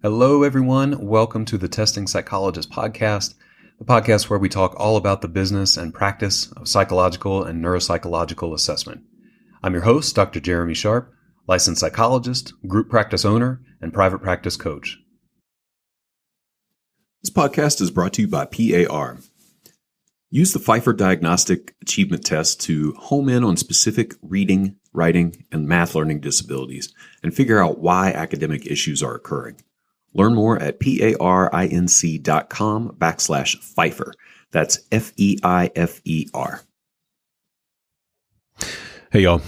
Hello, everyone. Welcome to the Testing Psychologist podcast, the podcast where we talk all about the business and practice of psychological and neuropsychological assessment. I'm your host, Dr. Jeremy Sharp, licensed psychologist, group practice owner, and private practice coach. This podcast is brought to you by PAR. Use the Pfeiffer Diagnostic Achievement Test to home in on specific reading, writing, and math learning disabilities and figure out why academic issues are occurring. Learn more at parinc.com/Pfeiffer. That's F-E-I-F-E-R. Hey, y'all.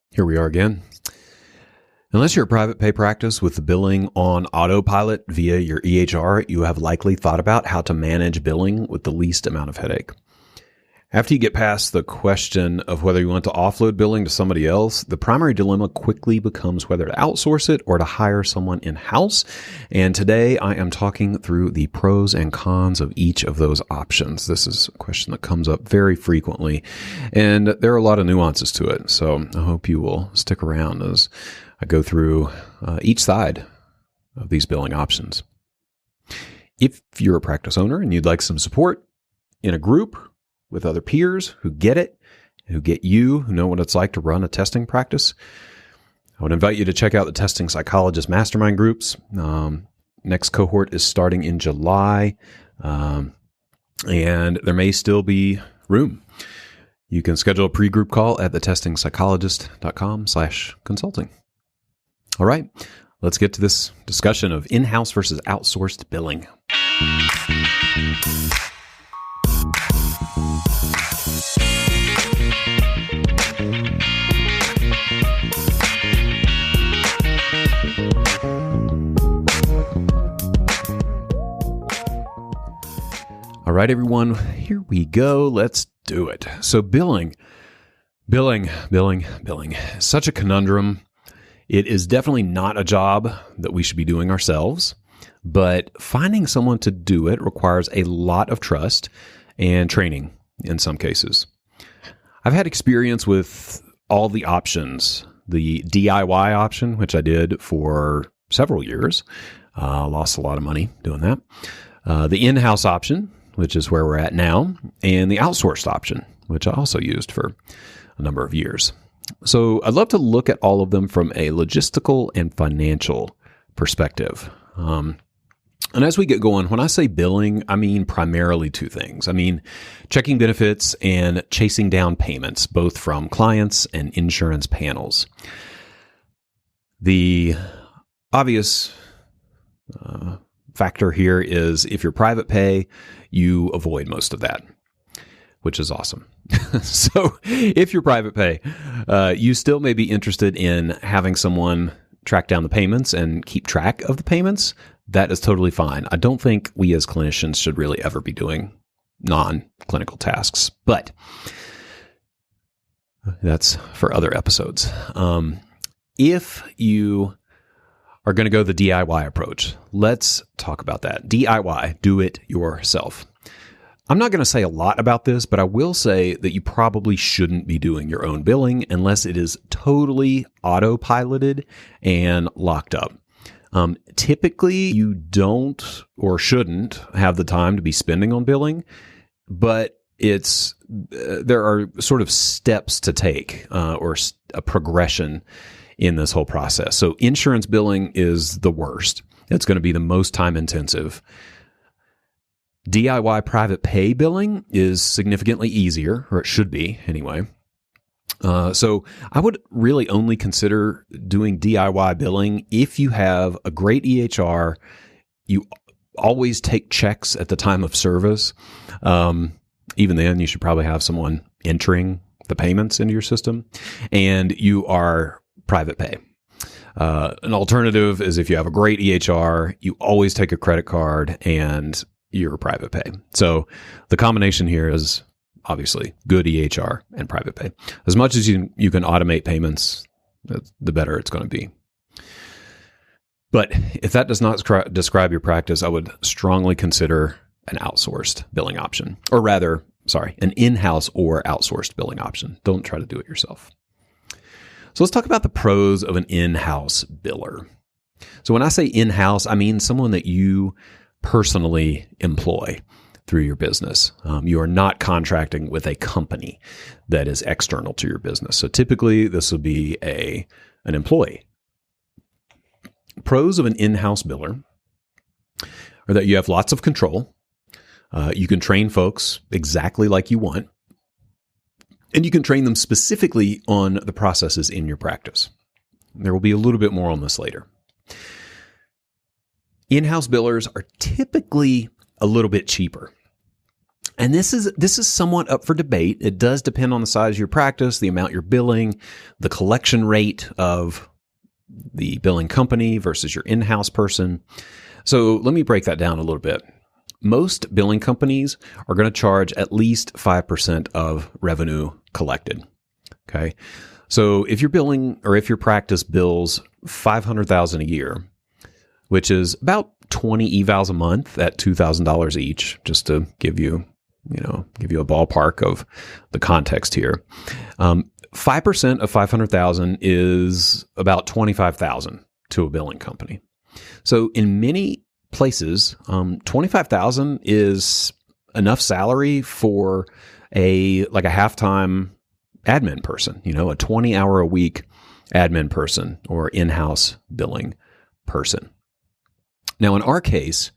Here we are again. Unless you're a private pay practice with the billing on autopilot via your EHR, you have likely thought about how to manage billing with the least amount of headache. After you get past the question of whether you want to offload billing to somebody else, the primary dilemma quickly becomes whether to outsource it or to hire someone in-house. And today I am talking through the pros and cons of each of those options. This is a question that comes up very frequently, and there are a lot of nuances to it. So I hope you will stick around as I go through each side of these billing options. If you're a practice owner and you'd like some support in a group with other peers who get it, who get you, who know what it's like to run a testing practice, I would invite you to check out the Testing Psychologist Mastermind groups. Next cohort is starting in July, and there may still be room. You can schedule a pre-group call at thetestingpsychologist.com/consulting. All right, let's get to this discussion of in-house versus outsourced billing. All right, everyone, here we go. Let's do it. So billing. Such a conundrum. It is definitely not a job that we should be doing ourselves, but finding someone to do it requires a lot of trust and training in some cases. I've had experience with all the options. The DIY option, which I did for several years, lost a lot of money doing that. The in-house option, which is where we're at now, and the outsourced option, which I also used for a number of years. So I'd love to look at all of them from a logistical and financial perspective. And as we get going, when I say billing, I mean primarily two things. I mean checking benefits and chasing down payments, both from clients and insurance panels. The obvious factor here is if you're private pay, you avoid most of that, which is awesome. So if you're private pay, you still may be interested in having someone track down the payments and keep track of the payments. That is totally fine. I don't think we as clinicians should really ever be doing non-clinical tasks, but that's for other episodes. If you are going to go the DIY approach, let's talk about that. DIY, do it yourself. I'm not going to say a lot about this, but I will say that you probably shouldn't be doing your own billing unless it is totally autopiloted and locked up. Typically, you don't or shouldn't have the time to be spending on billing, but there are sort of steps to take or a progression in this whole process. So insurance billing is the worst. It's going to be the most time intensive. DIY private pay billing is significantly easier, or it should be anyway. So I would really only consider doing DIY billing if you have a great EHR, you always take checks at the time of service. Even then, you should probably have someone entering the payments into your system, and you are private pay. An alternative is if you have a great EHR, you always take a credit card and you're private pay. So the combination here is obviously good EHR and private pay. As much as you can automate payments, the better it's going to be. But if that does not describe your practice, I would strongly consider an outsourced billing option, or rather, an in-house or outsourced billing option. Don't try to do it yourself. So let's talk about the pros of an in-house biller. So when I say in-house, I mean someone that you personally employ through your business. You are not contracting with a company that is external to your business. So typically this would be an employee. Pros of an in-house biller are that you have lots of control. You can train folks exactly like you want, and you can train them specifically on the processes in your practice. There will be a little bit more on this later. In-house billers are typically a little bit cheaper. And this is somewhat up for debate. It does depend on the size of your practice, the amount you're billing, the collection rate of the billing company versus your in-house person. So let me break that down a little bit. Most billing companies are going to charge at least 5% of revenue collected. Okay. So if you're billing, or if your practice bills $500,000 a year, which is about 20 evals a month at $2,000 each, just to give you a ballpark of the context here. 5% of 500,000 is about 25,000 to a billing company. So in many places, 25,000 is enough salary for a half-time admin person, a 20-hour a week admin person or in-house billing person. Now, in our case,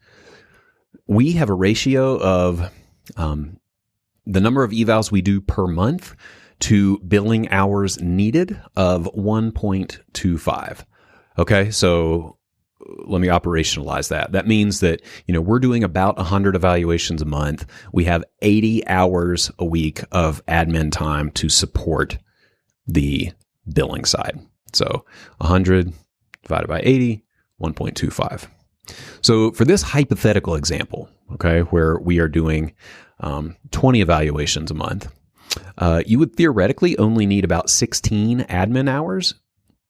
we have a ratio of the number of evals we do per month to billing hours needed of 1.25. Okay, so let me operationalize that. That means that, we're doing about 100 evaluations a month. We have 80 hours a week of admin time to support the billing side. So 100 divided by 80, 1.25. So for this hypothetical example, okay, where we are doing 20 evaluations a month, you would theoretically only need about 16 admin hours,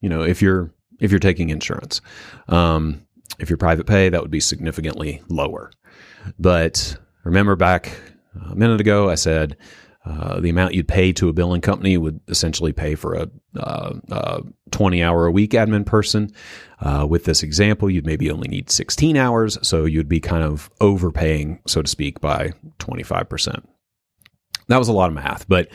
if you're taking insurance. If you're private pay, that would be significantly lower. But remember back a minute ago, I said the amount you'd pay to a billing company would essentially pay for a 20-hour a week admin person. With this example, you'd maybe only need 16 hours, so you'd be kind of overpaying, so to speak, by 25%. That was a lot of math, but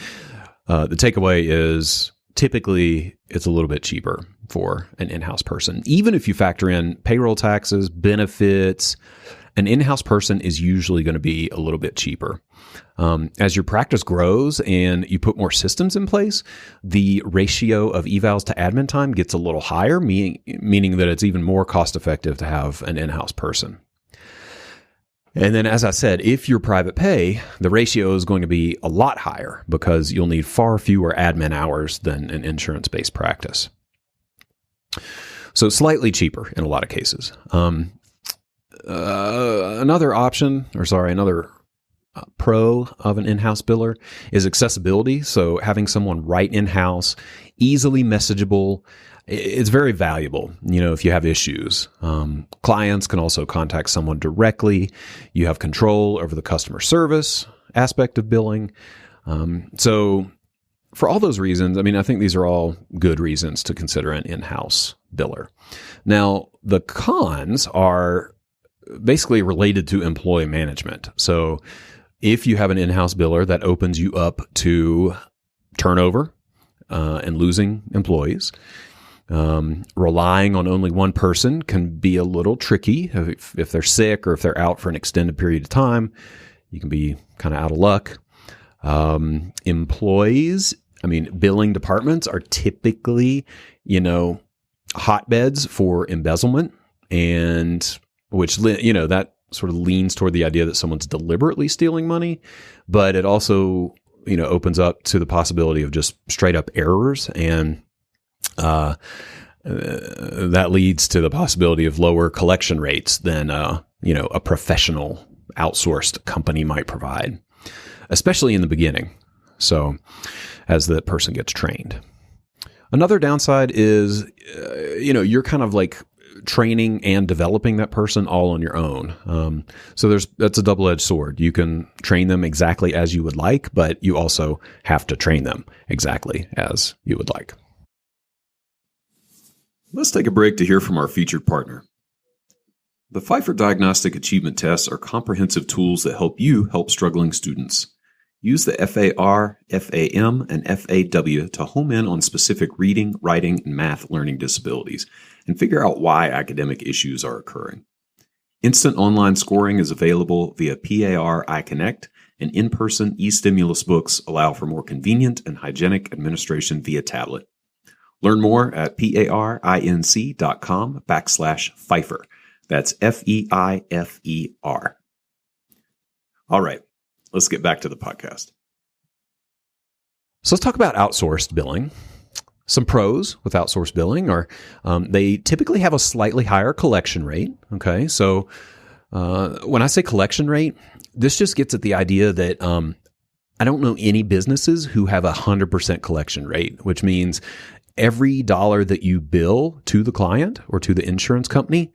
the takeaway is typically it's a little bit cheaper for an in-house person. Even if you factor in payroll taxes, benefits, an in-house person is usually going to be a little bit cheaper. As your practice grows and you put more systems in place, the ratio of evals to admin time gets a little higher, meaning that it's even more cost-effective to have an in-house person. And then, as I said, if you're private pay, the ratio is going to be a lot higher because you'll need far fewer admin hours than an insurance-based practice. So slightly cheaper in a lot of cases. Another pro of an in-house biller is accessibility. So having someone right in-house, easily messageable, it's very valuable, if you have issues. Clients can also contact someone directly. You have control over the customer service aspect of billing. So for all those reasons, I think these are all good reasons to consider an in-house biller. Now, the cons are basically related to employee management. So if you have an in-house biller, that opens you up to turnover and losing employees. Relying on only one person can be a little tricky. If they're sick or if they're out for an extended period of time, you can be kind of out of luck. Employees, billing departments are typically, hotbeds for embezzlement, and which, that sort of leans toward the idea that someone's deliberately stealing money, but it also, opens up to the possibility of just straight up errors, and that leads to the possibility of lower collection rates than, a professional outsourced company might provide, especially in the beginning. So as the person gets trained. Another downside is, you're kind of like training and developing that person all on your own. So that's a double-edged sword. You can train them exactly as you would like, but you also have to train them exactly as you would like. Let's take a break to hear from our featured partner. The Pfeiffer Diagnostic Achievement Tests are comprehensive tools that help you help struggling students. Use the FAR, FAM, and FAW to home in on specific reading, writing, and math learning disabilities and figure out why academic issues are occurring. Instant online scoring is available via PAR iConnect, and in-person e-stimulus books allow for more convenient and hygienic administration via tablet. Learn more at parinc.com/Pfeiffer. That's FEIFER. All right, let's get back to the podcast. So let's talk about outsourced billing. Some pros with outsourced billing are they typically have a slightly higher collection rate. Okay, so when I say collection rate, this just gets at the idea that I don't know any businesses who have 100% collection rate, which means every dollar that you bill to the client or to the insurance company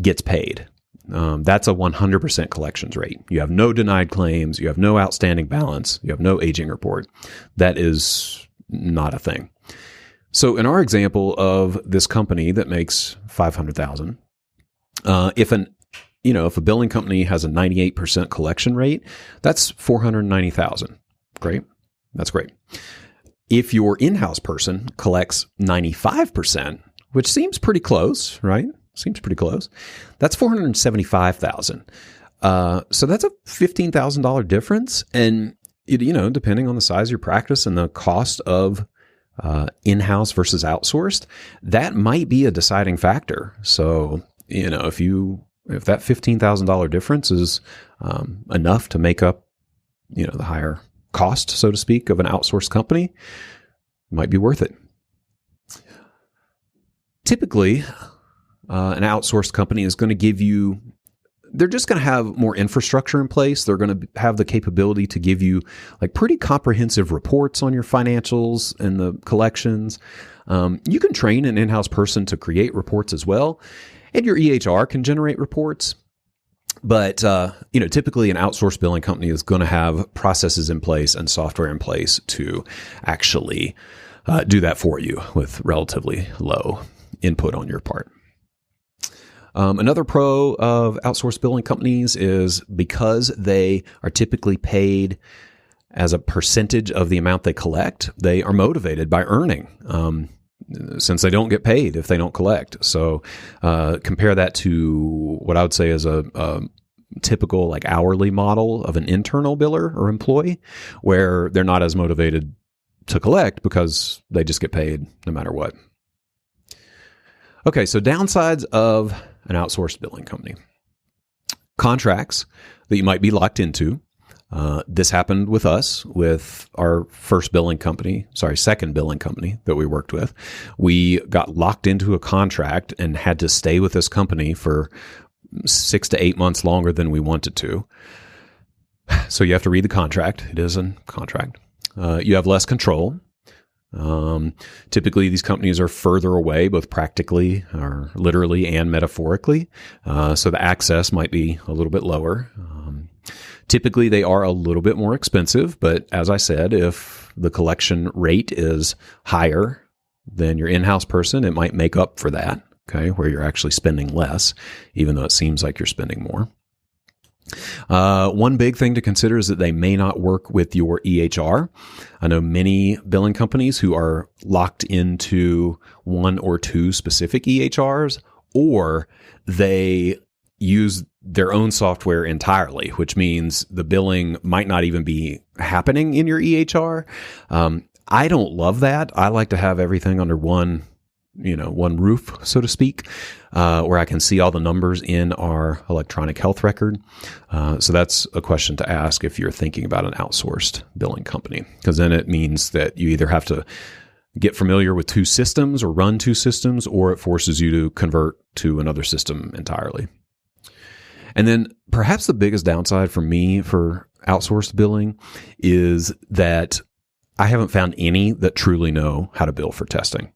gets paid. That's a 100% collections rate. You have no denied claims. You have no outstanding balance. You have no aging report. That is not a thing. So in our example of this company that makes $500,000, if a billing company has a 98% collection rate, that's $490,000. Great. That's great. If your in-house person collects 95%, which seems pretty close, right? Seems pretty close. That's $475,000. So that's a $15,000 difference. And, depending on the size of your practice and the cost of in-house versus outsourced, that might be a deciding factor. So, if that $15,000 difference is enough to make up, the higher cost, so to speak, of an outsourced company, it might be worth it. Typically, an outsourced company is going to give you, they're just going to have more infrastructure in place. They're going to have the capability to give you like pretty comprehensive reports on your financials and the collections. You can train an in-house person to create reports as well, and your EHR can generate reports. But, typically an outsourced billing company is going to have processes in place and software in place to actually do that for you with relatively low input on your part. Another pro of outsourced billing companies is because they are typically paid as a percentage of the amount they collect, they are motivated by earning, since they don't get paid if they don't collect. So compare that to what I would say is a typical like hourly model of an internal biller or employee, where they're not as motivated to collect because they just get paid no matter what. Okay, so downsides of an outsourced billing company. Contracts that you might be locked into. This happened with us, with our second billing company that we worked with. We got locked into a contract and had to stay with this company for 6 to 8 months longer than we wanted to. So you have to read the contract. It is a contract. You have less control. Typically, these companies are further away, both practically or literally and metaphorically. So the access might be a little bit lower. Typically, they are a little bit more expensive. But as I said, if the collection rate is higher than your in-house person, it might make up for that, okay, where you're actually spending less, even though it seems like you're spending more. One big thing to consider is that they may not work with your EHR. I know many billing companies who are locked into one or two specific EHRs, or they use their own software entirely, which means the billing might not even be happening in your EHR. I don't love that. I like to have everything under one roof, so to speak, where I can see all the numbers in our electronic health record. So that's a question to ask if you're thinking about an outsourced billing company, because then it means that you either have to get familiar with two systems or run two systems, or it forces you to convert to another system entirely. And then perhaps the biggest downside for me for outsourced billing is that I haven't found any that truly know how to bill for testing.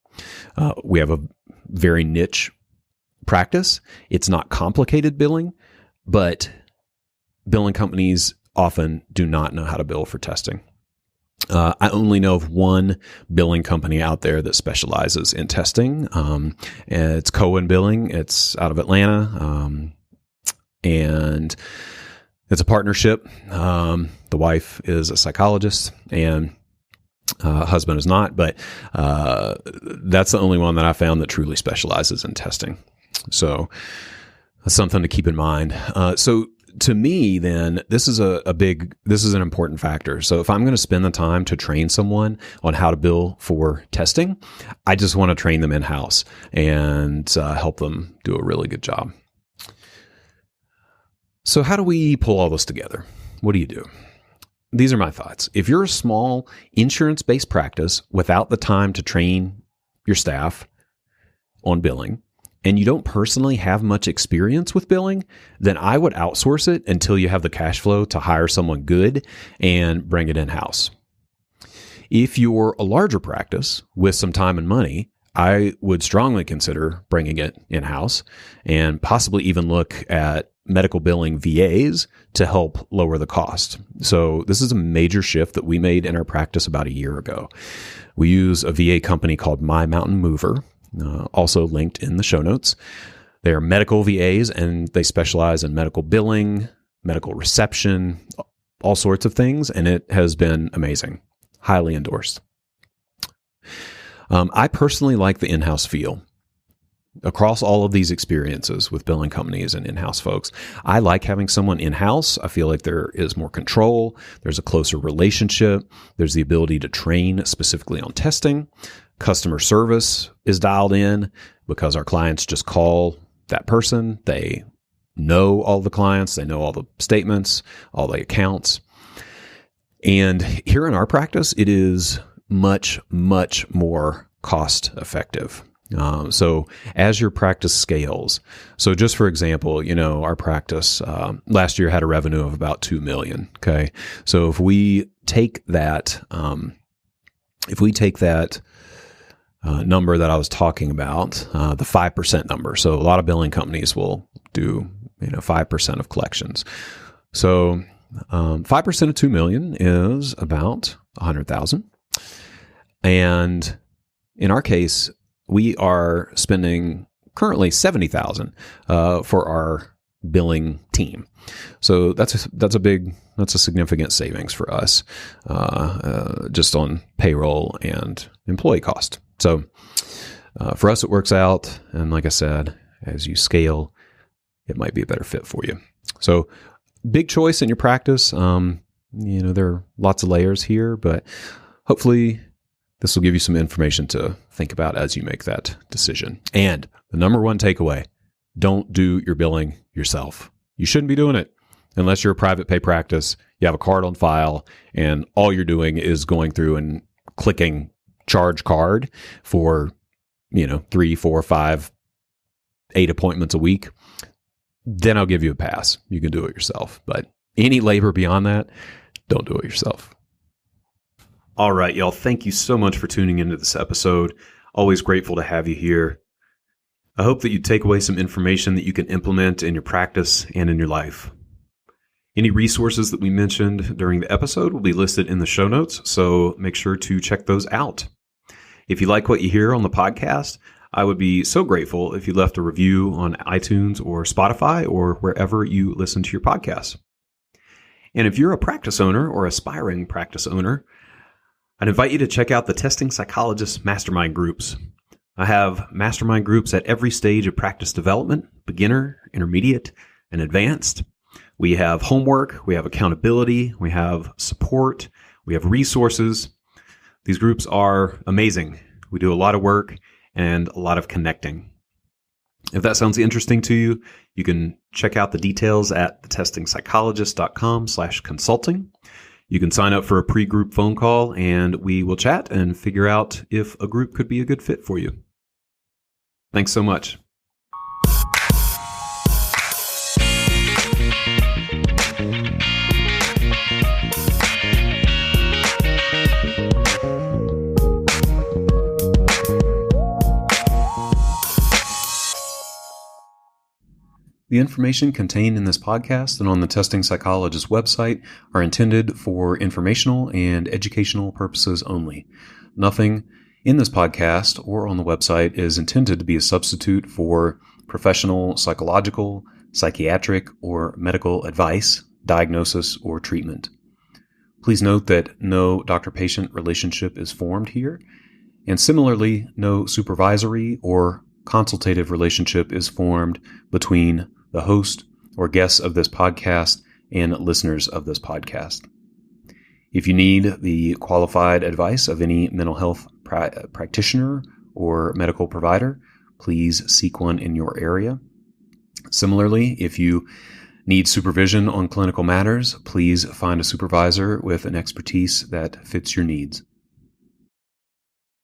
We have a very niche practice. It's not complicated billing, but billing companies often do not know how to bill for testing. I only know of one billing company out there that specializes in testing. And it's Cohen Billing. It's out of Atlanta. And it's a partnership. The wife is a psychologist and husband is not, but that's the only one that I found that truly specializes in testing. So that's something to keep in mind. So to me, then, this is this is an important factor. So if I'm going to spend the time to train someone on how to bill for testing, I just want to train them in-house and help them do a really good job. So how do we pull all this together? What do you do? These are my thoughts. If you're a small insurance-based practice without the time to train your staff on billing, and you don't personally have much experience with billing, then I would outsource it until you have the cash flow to hire someone good and bring it in-house. If you're a larger practice with some time and money, I would strongly consider bringing it in-house and possibly even look at medical billing VAs to help lower the cost. So this is a major shift that we made in our practice about a year ago. We use a VA company called My Mountain Mover, also linked in the show notes. They are medical VAs and they specialize in medical billing, medical reception, all sorts of things, and it has been amazing. Highly endorsed. I personally like the in-house feel. Across all of these experiences with billing companies and in-house folks, I like having someone in-house. I feel like there is more control. There's a closer relationship. There's the ability to train specifically on testing. Customer service is dialed in because our clients just call that person. They know all the clients. They know all the statements, all the accounts. And here in our practice, it is much, much more cost effective. So as your practice scales, so just for example, our practice last year had a revenue of about $2 million. Okay. So if we take that, number that I was talking about, the 5% number. So a lot of billing companies will do, 5% of collections. So 5% of 2 million is about 100,000. And in our case, we are spending currently 70,000 for our billing team. So that's a significant savings for us just on payroll and employee cost. So for us, it works out. And like I said, as you scale, it might be a better fit for you. So big choice in your practice. There are lots of layers here, but hopefully this will give you some information to think about as you make that decision. And the number one takeaway, don't do your billing yourself. You shouldn't be doing it unless you're a private pay practice, you have a card on file, and all you're doing is going through and clicking charge card for, 3, 4, 5, 8 appointments a week. Then I'll give you a pass. You can do it yourself. But any labor beyond that, don't do it yourself. All right, y'all. Thank you so much for tuning into this episode. Always grateful to have you here. I hope that you take away some information that you can implement in your practice and in your life. Any resources that we mentioned during the episode will be listed in the show notes, so make sure to check those out. If you like what you hear on the podcast, I would be so grateful if you left a review on iTunes or Spotify or wherever you listen to your podcasts. And if you're a practice owner or aspiring practice owner, I'd invite you to check out the Testing Psychologist Mastermind groups. I have mastermind groups at every stage of practice development, beginner, intermediate, and advanced. We have homework, we have accountability, we have support, we have resources. These groups are amazing. We do a lot of work and a lot of connecting. If that sounds interesting to you, you can check out the details at thetestingpsychologist.com/consulting. You can sign up for a pre-group phone call and we will chat and figure out if a group could be a good fit for you. Thanks so much. The information contained in this podcast and on the Testing Psychologist website are intended for informational and educational purposes only. Nothing in this podcast or on the website is intended to be a substitute for professional psychological, psychiatric, or medical advice, diagnosis, or treatment. Please note that no doctor-patient relationship is formed here, and similarly, no supervisory or consultative relationship is formed between the host or guests of this podcast and listeners of this podcast. If you need the qualified advice of any mental health practitioner or medical provider, please seek one in your area. Similarly, if you need supervision on clinical matters, please find a supervisor with an expertise that fits your needs.